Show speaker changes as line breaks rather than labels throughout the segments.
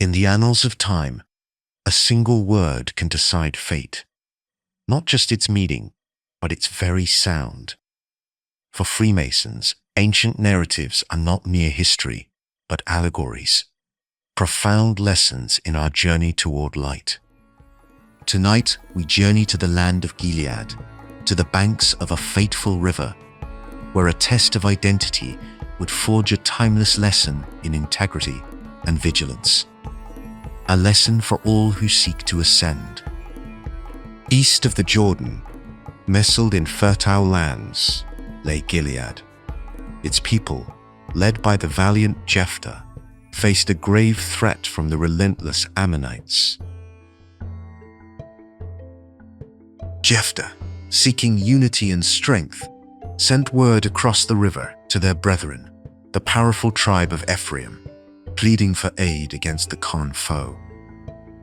In the annals of time, a single word can decide fate. Not just its meaning, but its very sound. For Freemasons, ancient narratives are not mere history, but allegories, profound lessons in our journey toward light. Tonight, we journey to the land of Gilead, to the banks of a fateful river, where a test of identity would forge a timeless lesson in integrity and vigilance. A lesson for all who seek to ascend. East of the Jordan, nestled in fertile lands, lay Gilead. Its people, led by the valiant Jephthah, faced a grave threat from the relentless Ammonites. Jephthah, seeking unity and strength, sent word across the river to their brethren, the powerful tribe of Ephraim, pleading for aid against the common foe.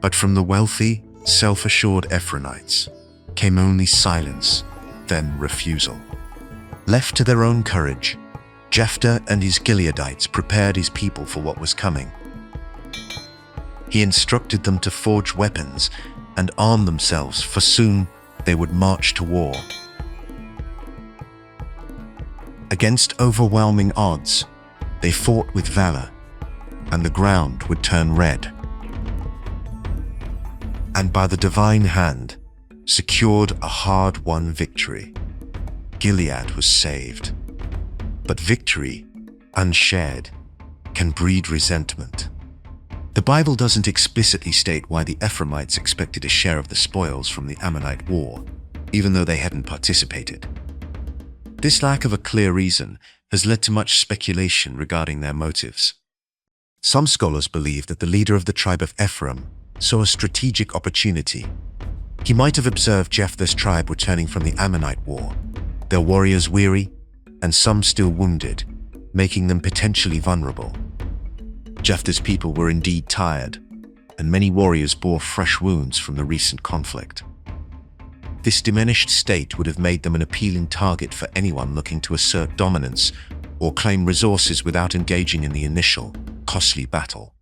But from the wealthy, self-assured Ephraimites came only silence, then refusal. Left to their own courage, Jephthah and his Gileadites prepared his people for what was coming. He instructed them to forge weapons and arm themselves, for soon they would march to war. Against overwhelming odds, they fought with valor, and the ground would turn red. And by the divine hand, secured a hard-won victory. Gilead was saved. But victory, unshared, can breed resentment. The Bible doesn't explicitly state why the Ephraimites expected a share of the spoils from the Ammonite war, even though they hadn't participated. This lack of a clear reason has led to much speculation regarding their motives. Some scholars believe that the leader of the tribe of Ephraim saw a strategic opportunity. He might have observed Jephthah's tribe returning from the Ammonite war, their warriors weary, and some still wounded, making them potentially vulnerable. Jephthah's people were indeed tired, and many warriors bore fresh wounds from the recent conflict. This diminished state would have made them an appealing target for anyone looking to assert dominance or claim resources without engaging in the initial, costly battle.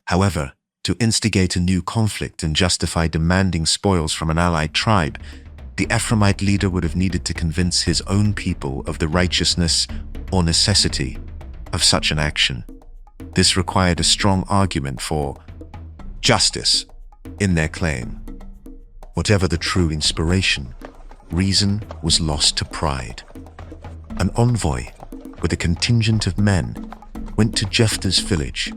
However, to instigate a new conflict and justify demanding spoils from an allied tribe, the Ephraimite leader would have needed to convince his own people of the righteousness or necessity of such an action. This required a strong argument for justice in their claim. Whatever the true inspiration, reason was lost to pride. An envoy with a contingent of men went to Jephthah's village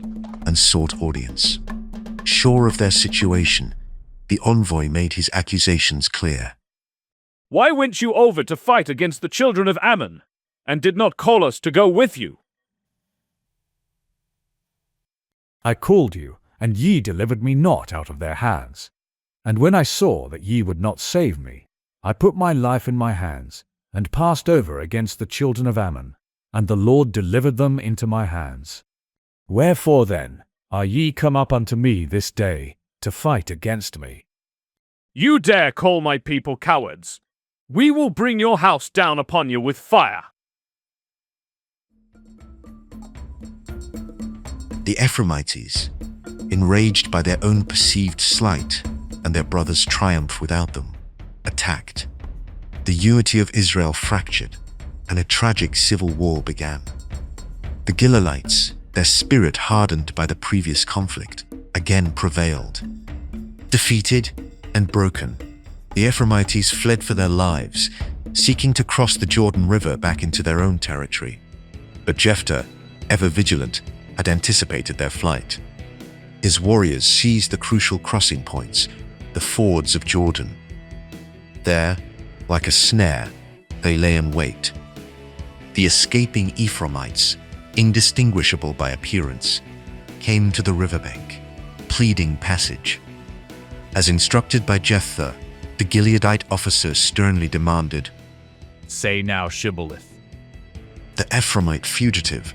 and sought audience. Sure of their situation, the envoy made his accusations clear.
Why went you over to fight against the children of Ammon, and did not call us to go with you?
I called you, and ye delivered me not out of their hands. And when I saw that ye would not save me, I put my life in my hands, and passed over against the children of Ammon, and the Lord delivered them into my hands. Wherefore then are ye come up unto me this day to fight against me?
You dare call my people cowards? We will bring your house down upon you with fire.
The Ephraimites, enraged by their own perceived slight and their brother's triumph without them, attacked. The unity of Israel fractured, and a tragic civil war began. The Gileadites, their spirit hardened by the previous conflict, again prevailed. Defeated and broken, the Ephraimites fled for their lives, seeking to cross the Jordan River back into their own territory. But Jephthah, ever vigilant, had anticipated their flight. His warriors seized the crucial crossing points, the fords of Jordan. There, like a snare, they lay in wait. The escaping Ephraimites, indistinguishable by appearance, came to the riverbank, pleading passage. As instructed by Jephthah, the Gileadite officer sternly demanded,
Say now, Shibboleth.
The Ephraimite fugitive,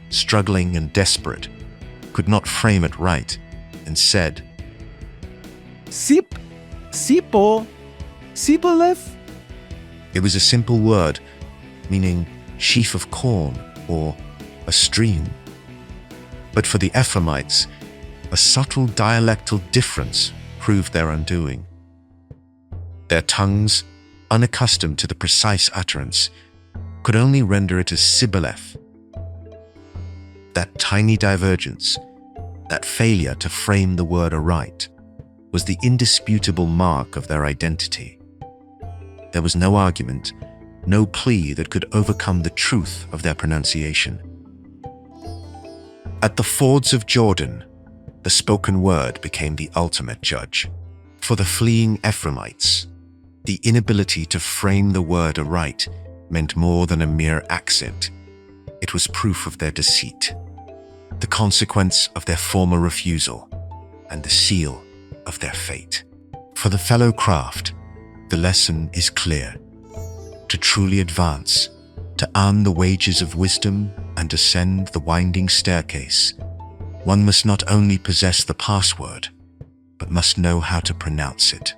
struggling and desperate, could not frame it right, and said,
Sibboleth?
It was a simple word, meaning sheaf of corn or a stream. But for the Ephraimites, a subtle dialectal difference proved their undoing. Their tongues, unaccustomed to the precise utterance, could only render it as Sibboleth. That tiny divergence, that failure to frame the word aright, was the indisputable mark of their identity. There was no argument, no plea that could overcome the truth of their pronunciation. At the fords of Jordan, the spoken word became the ultimate judge. For the fleeing Ephraimites, the inability to frame the word aright meant more than a mere accent. It was proof of their deceit, the consequence of their former refusal, and the seal of their fate. For the fellow craft, the lesson is clear. To truly advance, to earn the wages of wisdom and ascend the winding staircase, one must not only possess the password, but must know how to pronounce it,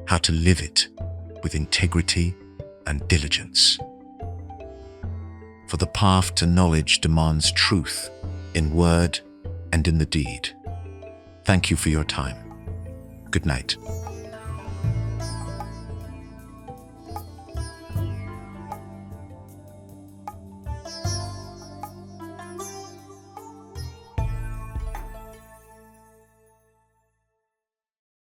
how to live it with integrity and diligence. For the path to knowledge demands truth in word and in the deed. Thank you for your time. Good night.